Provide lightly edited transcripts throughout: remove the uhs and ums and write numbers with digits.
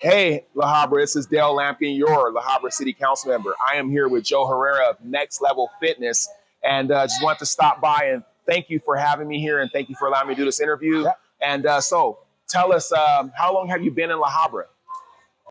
Hey, La Habra, this is Dale Lampkin, your La Habra City Council member. I am here with Joe Herrera of NXTLVL Fitness, and just want to stop by and thank you for having me here, and thank you for allowing me to do this interview. Yep. And so, tell us, how long have you been in La Habra?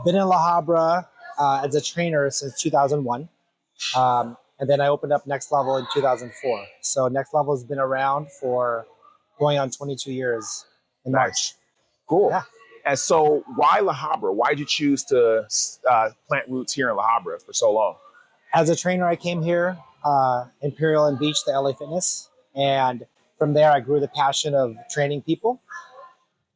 Been in La Habra as a trainer since 2001, and then I opened up NXTLVL in 2004. So NXTLVL has been around for going on 22 years in March. Cool. Yeah. And so, why La Habra? Why did you choose to plant roots here in La Habra for so long? As a trainer, I came here, Imperial and Beach, the LA Fitness, and from there I grew the passion of training people.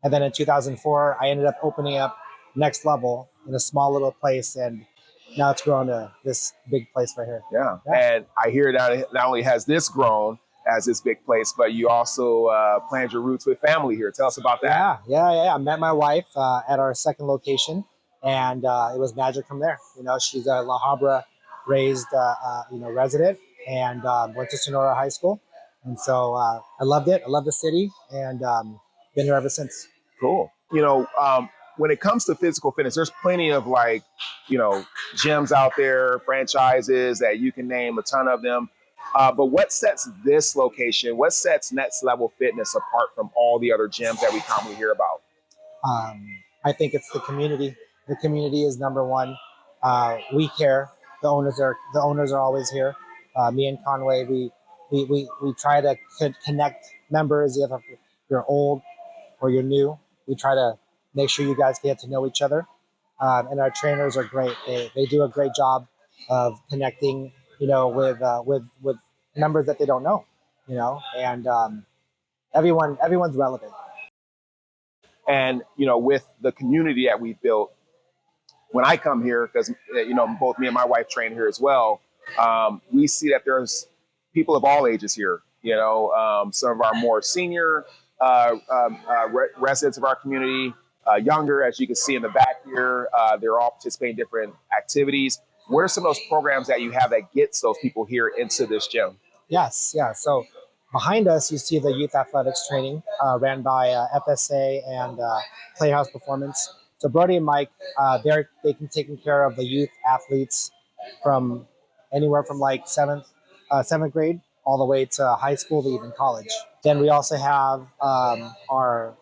And then in 2004, I ended up opening up NXTLVL in a small little place, and now it's grown to this big place right here. Yeah. And I hear that not only has this grown as this big place, but you also planned your roots with family here. Tell us about that. Yeah. I met my wife at our second location, and it was magic from there. You know, she's a La Habra raised, resident, and went to Sonora High School. And so I loved it. I love the city, and been here ever since. Cool. When it comes to physical fitness, there's plenty of gyms out there, franchises that you can name, a ton of them. But what sets this location, what sets NXTLVL Fitness apart from all the other gyms that we commonly hear about? I think it's the community. The community is number one. We care. The owners are always here. Me and Conway, we try to connect members. If you're old or you're new, we try to make sure you guys get to know each other. And our trainers are great. They do a great job of connecting, with members that they don't know, and everyone's relevant. And, with the community that we've built, when I come here, because, both me and my wife train here as well, we see that there's people of all ages here. Some of our more senior residents of our community, younger, as you can see in the back here, they're all participating in different activities. What are some of those programs that you have that gets those people here into this gym? Yes, yeah. So behind us, you see the youth athletics training ran by FSA and Playhouse Performance. So Brody and Mike, they can take care of the youth athletes from anywhere from like seventh grade all the way to high school to even college. Then we also have our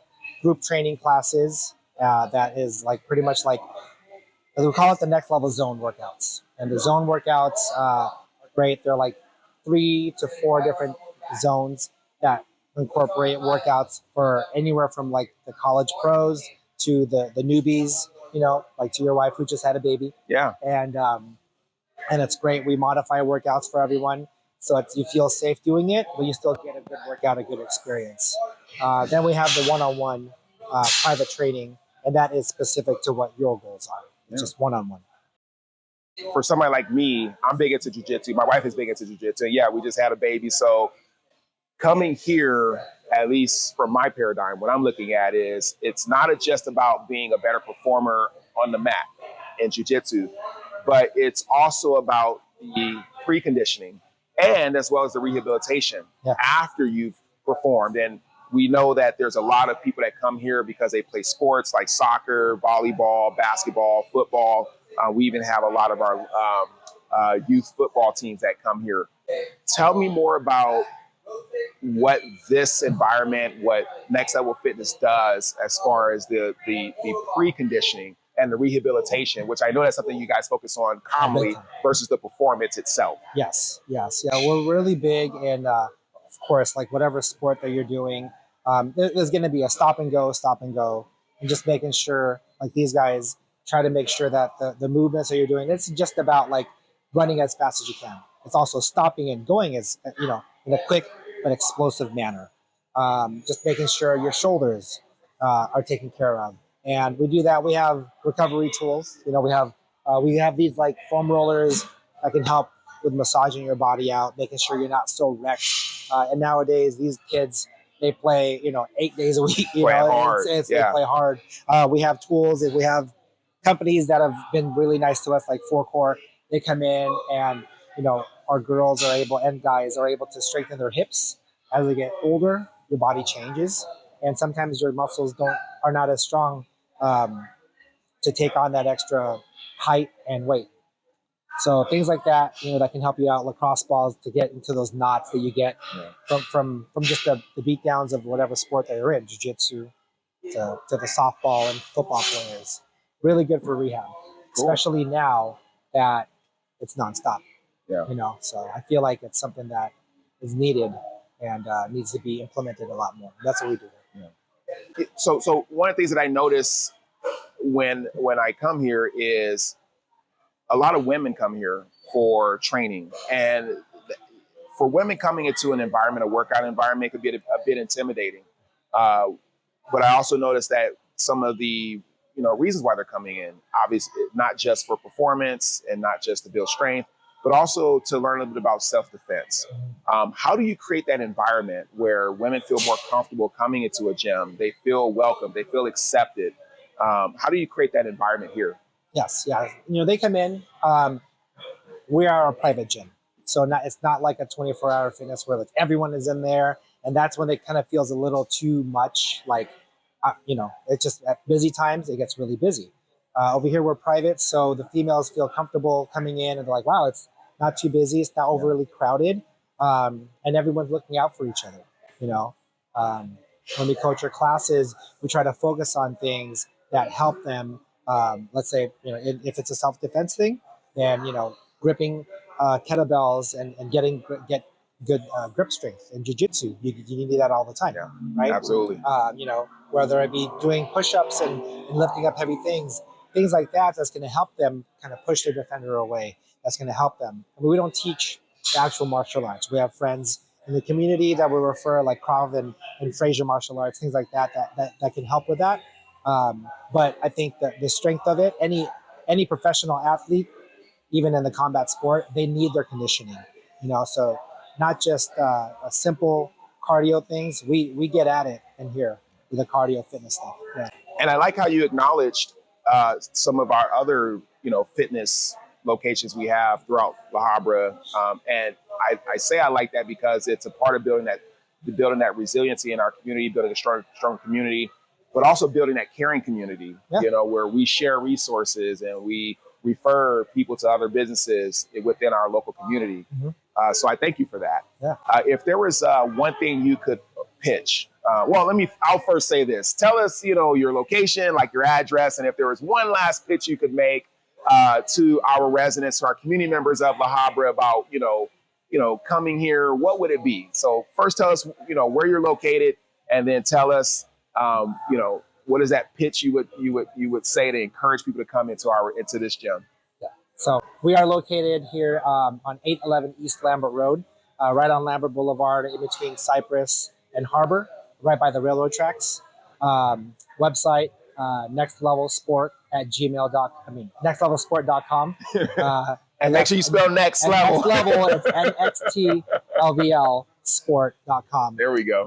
group training classes that is like pretty much like, we call it the NXTLVL zone workouts. And the zone workouts are great. They're like 3 to 4 different zones that incorporate workouts for anywhere from like the college pros to the newbies, like to your wife who just had a baby. Yeah. And it's great. We modify workouts for everyone, so you feel safe doing it, but you still get a good workout, a good experience. Then we have the one-on-one private training, and that is specific to what your goals are. It's just one-on-one. For somebody like me, I'm big into jiu-jitsu. My wife is big into jiu-jitsu. Yeah, we just had a baby. So coming here, at least from my paradigm, what I'm looking at is it's not just about being a better performer on the mat in jiu-jitsu, but it's also about the preconditioning and as well as the rehabilitation after you've performed. And we know that there's a lot of people that come here because they play sports like soccer, volleyball, basketball, football. We even have a lot of our youth football teams that come here. Tell me more about what this environment, what NXTLVL Fitness does as far as the preconditioning and the rehabilitation, which I know that's something you guys focus on commonly versus the performance itself. Yes. Yeah, we're really big in, of course, like whatever sport that you're doing, there's going to be a stop and go, and just making sure like these guys try to make sure that the movements that you're doing, it's just about like running as fast as you can. It's also stopping and going as, in a quick but explosive manner. Just making sure your shoulders are taken care of. And we do that. We have recovery tools. We have these like foam rollers that can help with massaging your body out, making sure you're not so wrecked. And nowadays, these kids, they play, 8 days a week. Play hard. They play hard. We have tools, and we have companies that have been really nice to us, like 4Core. They come in and, our girls are able, and guys are able to strengthen their hips. As they get older, your body changes, and sometimes your muscles are not as strong to take on that extra height and weight. So things like that, that can help you out. Lacrosse balls to get into those knots that you get from just the beat downs of whatever sport that you're in, jiu-jitsu to the softball and football players. Really good for rehab, especially now that it's nonstop. Yeah. So I feel like it's something that is needed and needs to be implemented a lot more. That's what we do. Yeah. So one of the things that I notice when I come here is a lot of women come here for training, and for women coming into an environment, a workout environment, could be a bit intimidating. But I also noticed that some of the reasons why they're coming in, obviously, not just for performance and not just to build strength, but also to learn a little bit about self-defense. How do you create that environment where women feel more comfortable coming into a gym? They feel welcome, they feel accepted. How do you create that environment here? Yes, yeah. They come in. We are a private gym, so it's not like a 24-hour fitness where like everyone is in there, and that's when it kind of feels a little too much. Like, it's just at busy times it gets really busy. Over here we're private, so the females feel comfortable coming in, and they're like, "Wow, it's not too busy. It's not overly crowded, and everyone's looking out for each other." When we coach our classes, we try to focus on things that help them. Let's say, if it's a self-defense thing, then, gripping kettlebells and get good grip strength and jiu-jitsu. You need that all the time, right? Absolutely. Whether it be doing push-ups and lifting up heavy things like that, that's going to help them kind of push their defender away. That's going to help them. I mean, we don't teach the actual martial arts. We have friends in the community that we refer, like Krav and Fraser martial arts, things like that can help with that. But I think that the strength of it, any professional athlete, even in the combat sport, they need their conditioning. So not just a simple cardio things. We get at it in here with the cardio fitness stuff. Yeah. And I like how you acknowledged some of our other, fitness locations we have throughout La Habra. And I say I like that because it's a part of building that resiliency in our community, building a strong community, but also building that caring community, where we share resources and we refer people to other businesses within our local community. Mm-hmm. So I thank you for that. Yeah. If there was one thing you could pitch, I'll first say this. Tell us, your location, like your address, and if there was one last pitch you could make to our residents, to our community members of La Habra about, coming here, what would it be? So first tell us, where you're located, and then tell us, what is that pitch you would say to encourage people to come into this gym? Yeah. So we are located here on 811 East Lambert Road, right on Lambert Boulevard, in between Cypress and Harbor, right by the railroad tracks. Website nextlevelsport.com. And make sure you spell next level. Next level, it's NXTLVL Sport.com. There we go.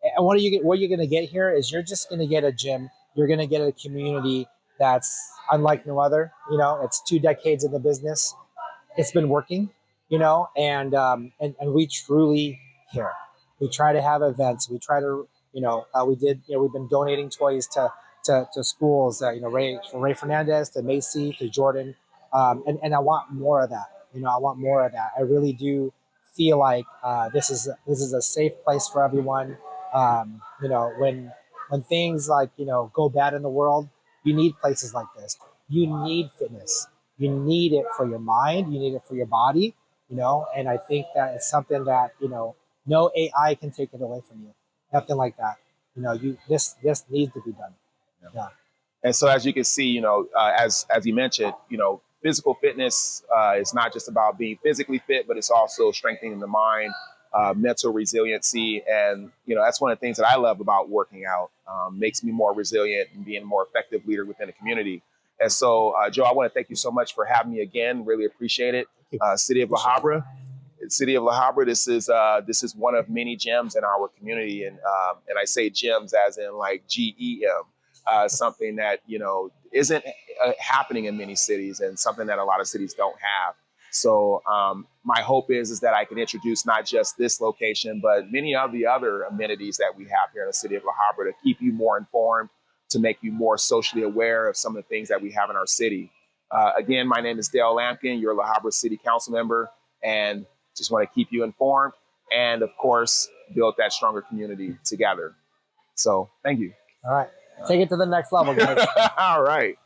And what you're going to get here is you're just going to get a gym. You're going to get a community that's unlike no other. It's 2 decades in the business. It's been working, and we truly care. We try to have events. We try to, we've been donating toys to schools, from Ray Fernandez to Macy to Jordan. And I want more of that. I want more of that. I really do feel like this is a safe place for everyone. When things like, go bad in the world, you need places like this. You need fitness. You need it for your mind. You need it for your body, and I think that it's something that, no AI can take it away from you. Nothing like that. This needs to be done. Yeah. And so as you can see, as you mentioned, physical fitness is not just about being physically fit, but it's also strengthening the mind, mental resiliency. And, that's one of the things that I love about working out, makes me more resilient and being a more effective leader within the community. And so, Joe, I want to thank you so much for having me again. Really appreciate it. City of La Habra. City of La Habra, this is one of many gyms in our community. And I say gyms as in like GEM, something that, isn't happening in many cities and something that a lot of cities don't have. So my hope is that I can introduce not just this location, but many of the other amenities that we have here in the city of La Habra to keep you more informed, to make you more socially aware of some of the things that we have in our city. Again, my name is Dale Lampkin. You're a La Habra City Council member, and just want to keep you informed and, of course, build that stronger community together. So thank you. All right. Take it to the next level, guys. All right.